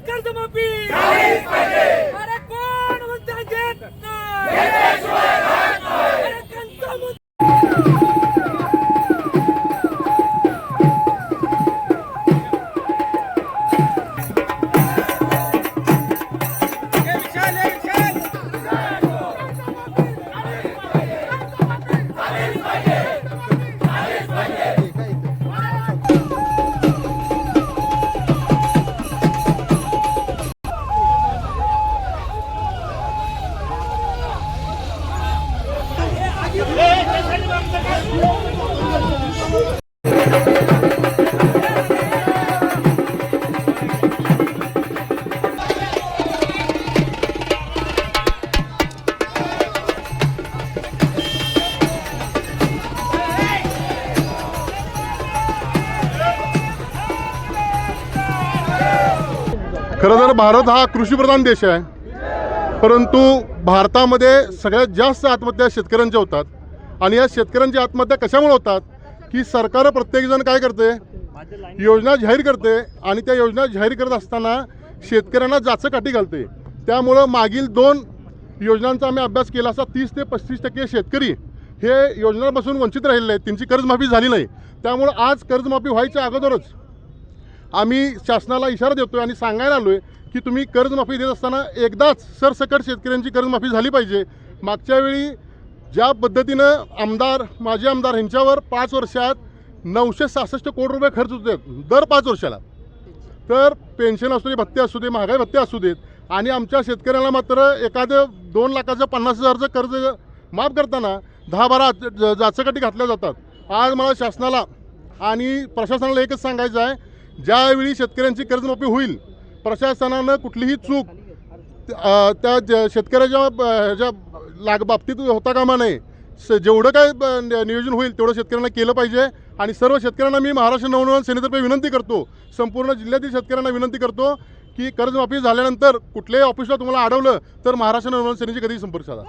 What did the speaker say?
कर्जमाफी अरे कोण म्हणता घेत नाही अरे कंचा खरं तर भारत हा कृषीप्रधान देश आहे, परंतु भारतामध्ये सगळ्यात जास्त आत्महत्या शेतकऱ्यांच्या होतात. आणि या शेतकऱ्यांची आत्महत्या कशामुळे होतात की सरकार प्रत्येकजण काय करते, योजना जाहीर करते आणि त्या योजना जाहीर करत असताना शेतकऱ्यांना जाचकाठी घालते. त्यामुळं मागील 2 योजनांचा आम्ही अभ्यास केला असा 30 ते 35% शेतकरी हे योजनांपासून वंचित राहिलेले आहेत, त्यांची कर्जमाफी झाली नाही. त्यामुळं आज कर्जमाफी व्हायच्या अगोदरच आम्ही शासनाला इशारा देतोय आणि सांगायला आलोय की तुम्ही कर्जमाफी देत असताना एकदाच सरसकट शेतकऱ्यांची कर्जमाफी झाली पाहिजे. मागच्या वेळी ज्या पद्धतीनं माजी आमदार ह्यांच्यावर 5 वर्षात 966 कोटी रुपये खर्च होते दर 5 वर्षाला, तर पेन्शन असू दे, भत्ते असू दे, महागाई भत्ते असू देत, आणि आमच्या शेतकऱ्यांना मात्र एखादं 2 लाखाचं 50,000चं कर्ज माफ करताना 10-12 जाचकाठी घातल्या जातात. आज मला शासनाला आणि प्रशासनाला एकच सांगायचं आहे, ज्यावेळी शेतकऱ्यांची कर्जमाफी होईल प्रशासनानं कुठलीही चूक त्या शेतकऱ्याच्या बाबतीत होता कामा नये. जेवढं काय नियोजन होईल तेवढं शेतकऱ्यांना केलं पाहिजे. आणि सर्व शेतकऱ्यांना मी महाराष्ट्र नवनिर्माण सेनेतर्फे विनंती करतो, संपूर्ण जिल्ह्यातील शेतकऱ्यांना विनंती करतो की कर्जमाफी झाल्यानंतर कुठल्याही ऑफिसला तुम्हाला अडवलं तर महाराष्ट्र नवनिर्माण सेनेची कधीही संपर्क साधा.